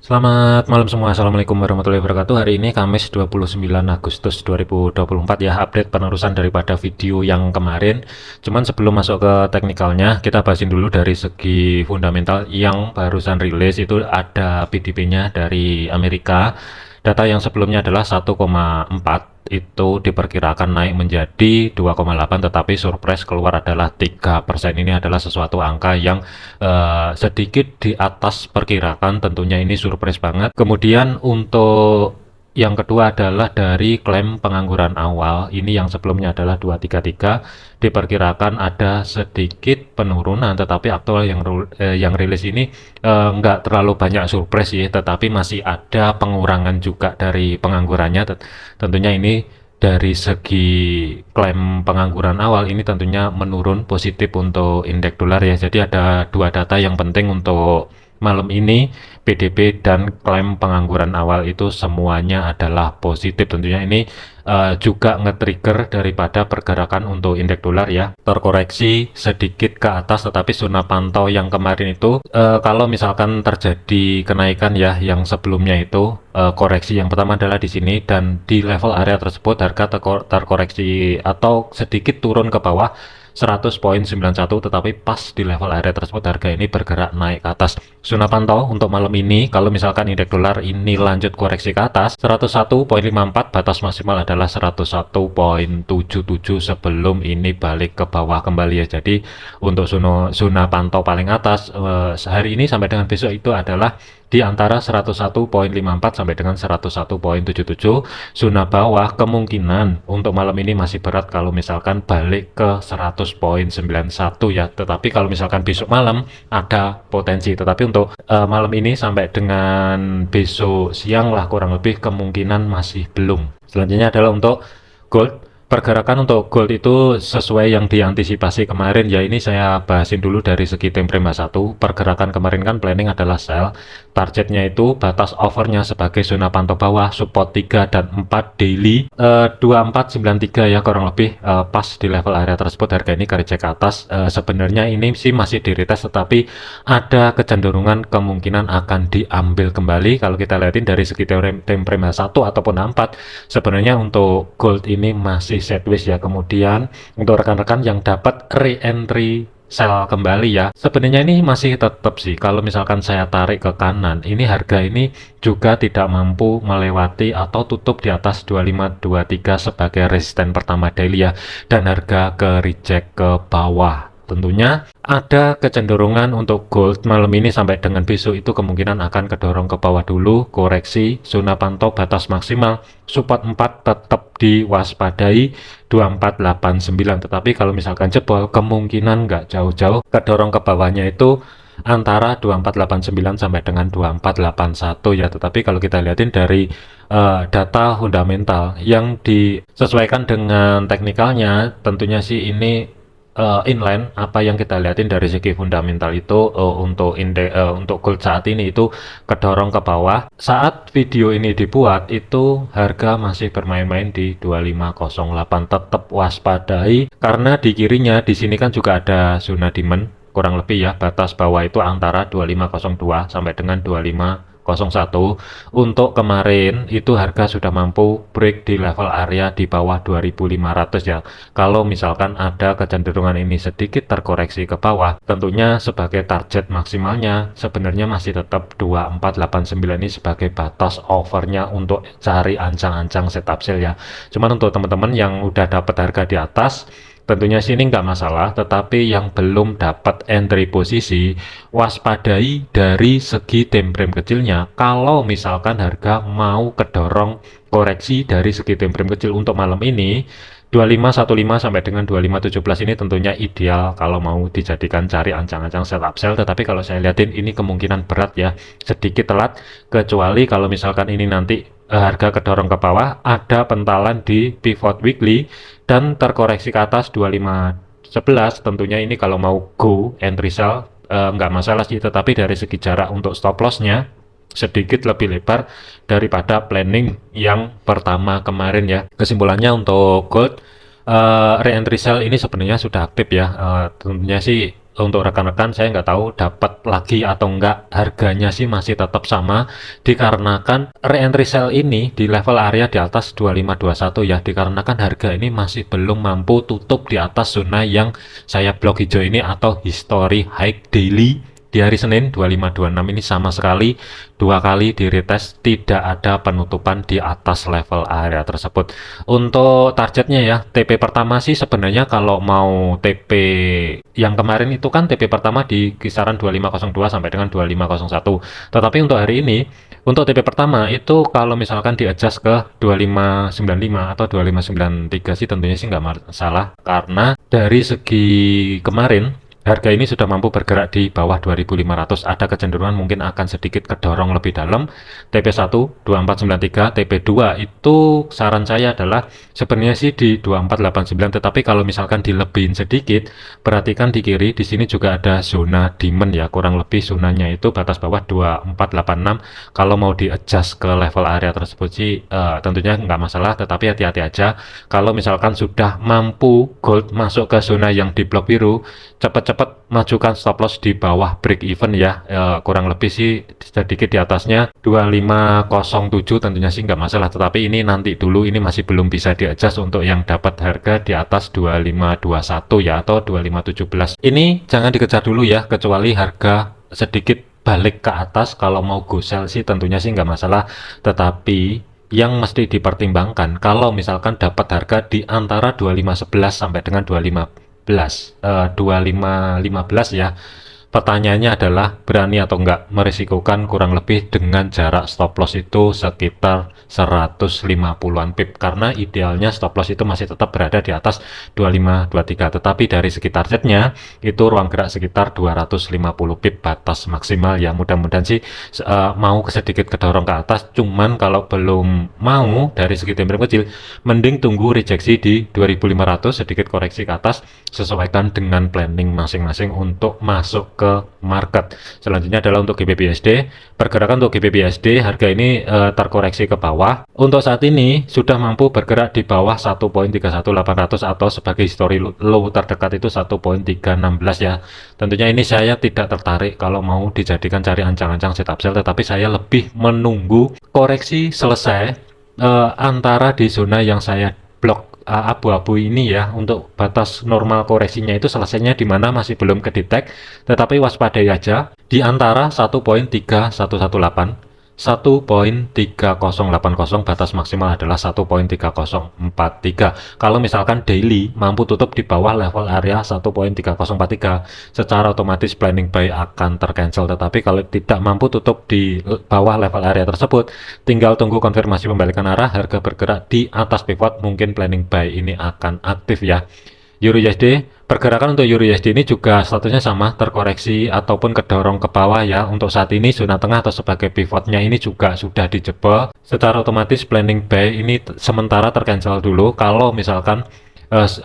Selamat malam semua. Assalamualaikum warahmatullahi wabarakatuh. Hari ini Kamis 29 Agustus 2024 ya, update penerusan daripada video yang kemarin. Cuman sebelum masuk ke teknikalnya, kita bahasin dulu dari segi fundamental yang barusan rilis. Itu ada PDB-nya dari Amerika. Data yang sebelumnya adalah 1,4, itu diperkirakan naik menjadi 2,8, tetapi surprise keluar adalah 3%. Ini adalah sesuatu angka yang sedikit di atas perkirakan, tentunya ini surprise banget. Kemudian untuk yang kedua adalah dari klaim pengangguran awal. Ini yang sebelumnya adalah 233, diperkirakan ada sedikit penurunan, tetapi aktual yang rilis ini nggak terlalu banyak surprise ya, tetapi masih ada pengurangan juga dari penganggurannya. Tentunya ini dari segi klaim pengangguran awal ini tentunya menurun positif untuk indeks dolar ya. Jadi ada dua data yang penting untuk malam ini, PDB dan klaim pengangguran awal itu semuanya adalah positif. Tentunya ini juga nge-trigger daripada pergerakan untuk indeks dolar ya, terkoreksi sedikit ke atas, tetapi zona pantau yang kemarin itu kalau misalkan terjadi kenaikan ya, yang sebelumnya itu koreksi yang pertama adalah di sini, dan di level area tersebut harga terkoreksi atau sedikit turun ke bawah 100,91, tetapi pas di level area tersebut harga ini bergerak naik ke atas. Zona pantau untuk malam ini, kalau misalkan indeks dolar ini lanjut koreksi ke atas 101,54, batas maksimal adalah 101,77 sebelum ini balik ke bawah kembali ya. Jadi untuk zona pantau paling atas hari ini sampai dengan besok itu adalah di antara 101,54 sampai dengan 101,77. Zona bawah kemungkinan untuk malam ini masih berat kalau misalkan balik ke 100,91 ya, tetapi kalau misalkan besok malam ada potensi. Tetapi untuk malam ini sampai dengan besok siang lah kurang lebih, kemungkinan masih belum. Selanjutnya adalah untuk gold. Pergerakan untuk gold itu sesuai yang diantisipasi kemarin ya. Ini saya bahasin dulu dari segi time frame 1. Pergerakan kemarin kan planning adalah sell. Targetnya itu batas overnya sebagai zona pantau bawah, support 3 dan 4 daily 2493 ya kurang lebih, pas di level area tersebut harga ini garis cek atas. Sebenarnya ini sih masih di retest, tetapi ada kecenderungan kemungkinan akan diambil kembali. Kalau kita lihatin dari segi time frame 1 ataupun 4, sebenarnya untuk gold ini masih sideways ya. Kemudian untuk rekan-rekan yang dapat re-entry sell kembali ya, sebenarnya ini masih tetap sih, kalau misalkan saya tarik ke kanan, ini harga ini juga tidak mampu melewati atau tutup di atas 2523 sebagai resisten pertama daily ya, dan harga ke reject ke bawah. Tentunya ada kecenderungan untuk gold malam ini sampai dengan besok itu kemungkinan akan kedorong ke bawah dulu, koreksi zona pantau batas maksimal support 4 tetap diwaspadai 2489, tetapi kalau misalkan jebol kemungkinan nggak jauh-jauh kedorong ke bawahnya itu antara 2489 sampai dengan 2481 ya. Tetapi kalau kita lihatin dari data fundamental yang disesuaikan dengan teknikalnya, tentunya sih ini inline apa yang kita lihatin dari segi fundamental itu, untuk indeks untuk gold saat ini itu kedorong ke bawah. Saat video ini dibuat itu harga masih bermain-main di 2508. Tetap waspadai karena di kirinya di sini kan juga ada zona demand kurang lebih ya, batas bawah itu antara 2502 sampai dengan 2501. Untuk kemarin itu harga sudah mampu break di level area di bawah 2500 ya. Kalau misalkan ada kecenderungan ini sedikit terkoreksi ke bawah, tentunya sebagai target maksimalnya sebenarnya masih tetap 2489 ini sebagai batas overnya untuk cari ancang-ancang setup sale ya. Cuman untuk teman-teman yang udah dapat harga di atas, tentunya sini nggak masalah, tetapi yang belum dapat entry posisi, waspadai dari segi time frame kecilnya. Kalau misalkan harga mau kedorong koreksi dari segi time frame kecil untuk malam ini, 2515 sampai dengan 2517 ini tentunya ideal kalau mau dijadikan cari ancang-ancang setup sell. Tetapi kalau saya lihatin ini kemungkinan berat ya, sedikit telat, kecuali kalau misalkan ini nanti harga kedorong ke bawah, ada pentalan di pivot weekly dan terkoreksi ke atas 2511. Tentunya ini kalau mau go entry sell nggak masalah sih, tetapi dari segi jarak untuk stop lossnya sedikit lebih lebar daripada planning yang pertama kemarin ya. Kesimpulannya untuk gold, re-entry sell ini sebenarnya sudah aktif ya. Tentunya sih untuk rekan-rekan saya nggak tahu dapat lagi atau enggak, harganya sih masih tetap sama dikarenakan re-entry sell ini di level area di atas 2521 ya, dikarenakan harga ini masih belum mampu tutup di atas zona yang saya blok hijau ini atau history high daily di hari Senin 2526 ini sama sekali dua kali di retest tidak ada penutupan di atas level area tersebut. Untuk targetnya ya, TP pertama sih sebenarnya kalau mau TP yang kemarin itu kan TP pertama di kisaran 2502 sampai dengan 2501. Tetapi untuk hari ini, untuk TP pertama itu kalau misalkan di adjust ke 2595 atau 2593 sih tentunya sih nggak masalah, karena dari segi kemarin harga ini sudah mampu bergerak di bawah 2500, ada kecenderungan mungkin akan sedikit kedorong lebih dalam. TP1 2493, TP2 itu saran saya adalah sebenarnya sih di 2489, tetapi kalau misalkan dilebihin sedikit, perhatikan di kiri di sini juga ada zona demand ya, kurang lebih zonanya itu batas bawah 2486. Kalau mau di adjust ke level area tersebut sih tentunya nggak masalah, tetapi hati-hati aja kalau misalkan sudah mampu gold masuk ke zona yang di blok biru, cepat-cepat majukan stop loss di bawah break even ya, kurang lebih sih sedikit di atasnya 2507 tentunya sih nggak masalah, tetapi ini nanti dulu, ini masih belum bisa di adjust untuk yang dapat harga di atas 2521 ya atau 2517. Ini jangan dikejar dulu ya, kecuali harga sedikit balik ke atas. Kalau mau go sell sih tentunya sih nggak masalah, tetapi yang mesti dipertimbangkan kalau misalkan dapat harga di antara 2511 sampai dengan 2515 ya, pertanyaannya adalah berani atau enggak merisikokan kurang lebih dengan jarak stop loss itu sekitar 150-an pip, karena idealnya stop loss itu masih tetap berada di atas 2523, tetapi dari segi targetnya itu ruang gerak sekitar 250 pip batas maksimal ya. Mudah-mudahan sih mau sedikit kedorong ke atas, cuman kalau belum mau dari segi time frame kecil, mending tunggu rejeksi di 2500, sedikit koreksi ke atas, sesuaikan dengan planning masing-masing untuk masuk ke market. Selanjutnya adalah untuk GBPUSD. Pergerakan untuk GBPUSD harga ini terkoreksi ke bawah. Untuk saat ini sudah mampu bergerak di bawah 1.31800 atau sebagai history low terdekat itu 1.316 ya. Tentunya ini saya tidak tertarik kalau mau dijadikan cari ancang-ancang setup sell, tetapi saya lebih menunggu koreksi selesai antara di zona yang saya blok abu-abu ini ya. Untuk batas normal koreksinya itu selesainya di mana masih belum kedetek, tetapi waspadai aja di antara 1.3118 1.3080, batas maksimal adalah 1.3043. Kalau misalkan daily mampu tutup di bawah level area 1.3043, secara otomatis planning buy akan tercancel, tetapi kalau tidak mampu tutup di bawah level area tersebut, tinggal tunggu konfirmasi pembalikan arah, harga bergerak di atas pivot, mungkin planning buy ini akan aktif ya. Euro USD, pergerakan untuk Euro USD ini juga statusnya sama, terkoreksi ataupun kedorong ke bawah ya. Untuk saat ini zona tengah atau sebagai pivotnya ini juga sudah dijebol, secara otomatis planning buy ini sementara tercancel dulu. Kalau misalkan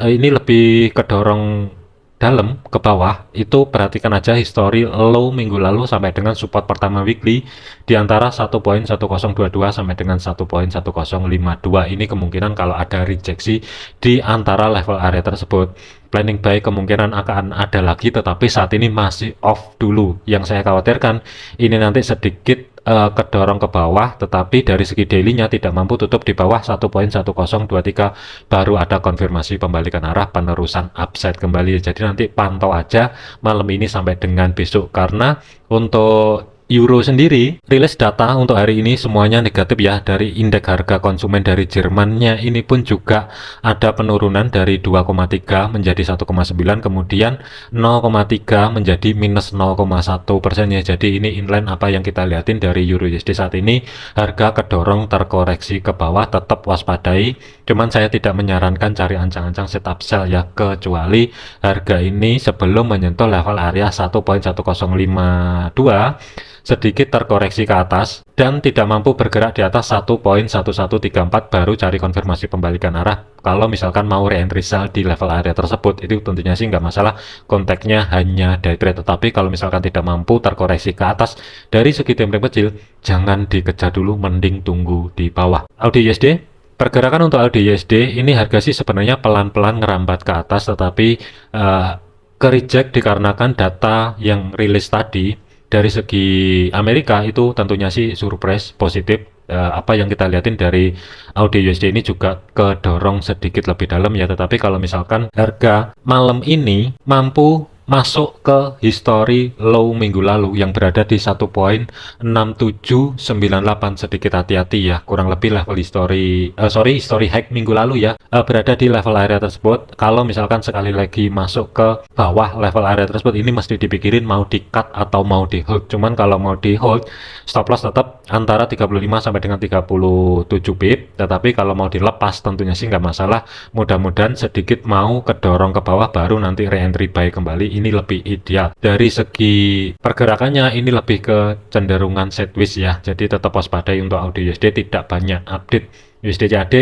ini lebih kedorong dalam ke bawah, itu perhatikan aja history low minggu lalu sampai dengan support pertama weekly di antara 1.1022 sampai dengan 1.1052. Ini kemungkinan kalau ada rejeksi di antara level area tersebut, planning buy kemungkinan akan ada lagi, tetapi saat ini masih off dulu. Yang saya khawatirkan ini nanti sedikit kedorong ke bawah, tetapi dari segi daily-nya tidak mampu tutup di bawah 1.1023, baru ada konfirmasi pembalikan arah penerusan upside kembali. Jadi nanti pantau aja malam ini sampai dengan besok, karena untuk Euro sendiri, rilis data untuk hari ini semuanya negatif ya. Dari indeks harga konsumen dari Jermannya ini pun juga ada penurunan dari 2,3 menjadi 1,9, kemudian 0,3 menjadi minus 0,1% ya. Jadi ini inline apa yang kita lihatin dari Euro USD saat ini. Harga kedorong terkoreksi ke bawah, tetap waspadai. Cuman saya tidak menyarankan cari ancang-ancang setup sell ya, kecuali harga ini sebelum menyentuh level area 1.1052 sedikit terkoreksi ke atas dan tidak mampu bergerak di atas 1.1134, baru cari konfirmasi pembalikan arah. Kalau misalkan mau re-entry sell di level area tersebut, itu tentunya sih nggak masalah, konteksnya hanya day trade. Tetapi kalau misalkan tidak mampu terkoreksi ke atas dari segi time frame kecil, jangan dikejar dulu, mending tunggu di bawah. AUD USD, pergerakan untuk AUD USD ini harga sih sebenarnya pelan-pelan ngerambat ke atas, tetapi ke reject dikarenakan data yang rilis tadi dari segi Amerika itu tentunya sih surprise positif. Apa yang kita lihatin dari Audi USD ini juga kedorong sedikit lebih dalam ya, tetapi kalau misalkan harga malam ini mampu masuk ke history low minggu lalu yang berada di 1.6798, sedikit hati-hati ya, kurang lebih level history high minggu lalu ya, berada di level area tersebut. Kalau misalkan sekali lagi masuk ke bawah level area tersebut, ini mesti dipikirin mau di cut atau mau di hold. Cuman kalau mau di hold, stop loss tetap antara 35 sampai dengan 37 pip, tetapi kalau mau dilepas tentunya sih nggak masalah. Mudah-mudahan sedikit mau kedorong ke bawah baru nanti re-entry buy kembali, ini lebih ideal. Dari segi pergerakannya ini lebih ke cenderungan sideways ya, jadi tetap waspadai untuk Audi USD, tidak banyak update. USD CAD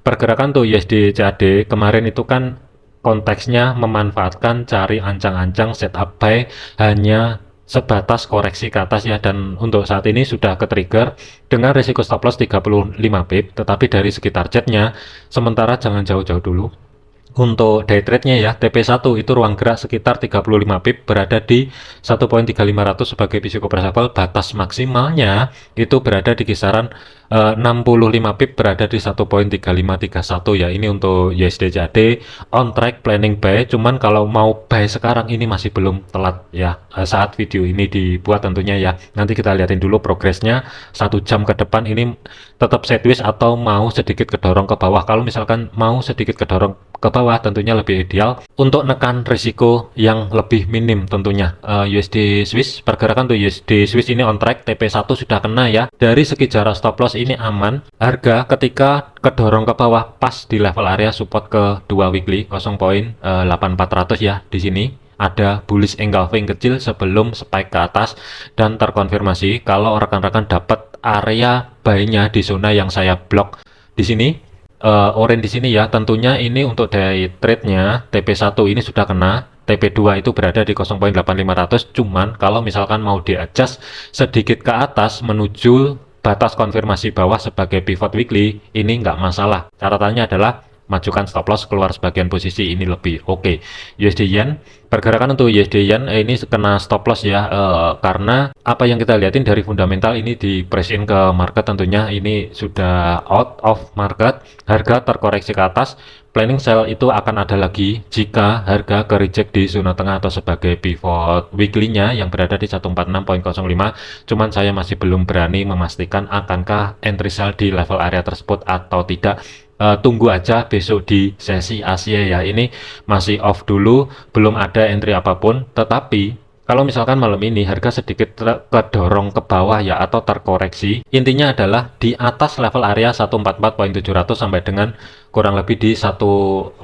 pergerakan tuh, USD CAD kemarin itu kan konteksnya memanfaatkan cari ancang-ancang setup buy, hanya sebatas koreksi ke atas ya, dan untuk saat ini sudah ke trigger dengan risiko stop loss 35 pip, tetapi dari segi targetnya sementara jangan jauh-jauh dulu. Untuk day trade-nya ya, TP1 itu ruang gerak sekitar 35 pip, berada di 1.3500 sebagai physical price level. Batas maksimalnya itu berada di kisaran 65 pip, berada di 1.3531 ya. Ini untuk USD CAD on track planning buy, cuman kalau mau buy sekarang ini masih belum telat ya, saat video ini dibuat tentunya ya. Nanti kita lihatin dulu progresnya 1 jam ke depan, ini tetap sideways atau mau sedikit kedorong ke bawah. Kalau misalkan mau sedikit kedorong ke bawah tentunya lebih ideal untuk nekan risiko yang lebih minim tentunya. USD Swiss pergerakan tuh, USD Swiss ini on track, TP1 sudah kena ya. Dari segi jarak stop loss ini aman. Harga ketika kedorong ke bawah pas di level area support ke 2 weekly 0.8400 ya. Di sini ada bullish engulfing kecil sebelum spike ke atas dan terkonfirmasi. Kalau rekan-rekan dapat area buy-nya di zona yang saya blok di sini, orange di sini ya, tentunya ini untuk day trade-nya TP1 ini sudah kena, TP2 itu berada di 0.8500. Cuman kalau misalkan mau di-adjust sedikit ke atas menuju batas konfirmasi bawah sebagai pivot weekly, ini nggak masalah. Catatannya adalah majukan stop loss keluar sebagian posisi, ini lebih oke. USD Yen pergerakan untuk USD Yen ini kena stop loss ya, karena apa yang kita lihatin dari fundamental ini di press in ke market, tentunya ini sudah out of market, harga terkoreksi ke atas. Planning sell itu akan ada lagi jika harga ke reject di zona tengah atau sebagai pivot weekly-nya yang berada di 146.05. Cuman saya masih belum berani memastikan akankah entry sell di level area tersebut atau tidak. Tunggu aja besok di sesi Asia ya, ini masih off dulu, belum ada entry apapun. Tetapi kalau misalkan malam ini harga sedikit kedorong ke bawah ya atau terkoreksi, intinya adalah di atas level area 144.700 sampai dengan kurang lebih di 145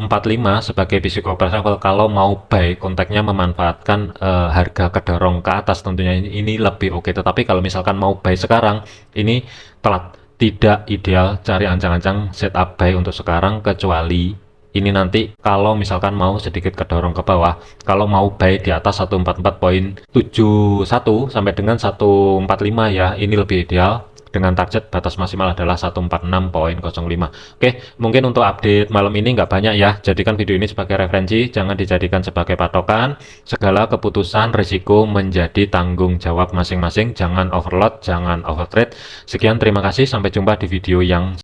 sebagai physical price level. Kalau mau buy kontaknya memanfaatkan harga kedorong ke atas, tentunya ini lebih oke. Tetapi kalau misalkan mau buy sekarang ini telat, tidak ideal cari ancang-ancang setup buy untuk sekarang, kecuali ini nanti kalau misalkan mau sedikit kedorong ke bawah. Kalau mau buy di atas 144.71 sampai dengan 145 ya, ini lebih ideal dengan target batas maksimal adalah 146.05. Oke, mungkin untuk update malam ini nggak banyak ya, jadikan video ini sebagai referensi, jangan dijadikan sebagai patokan. Segala keputusan risiko menjadi tanggung jawab masing-masing, jangan overload, jangan overtrade. Sekian, terima kasih, sampai jumpa di video yang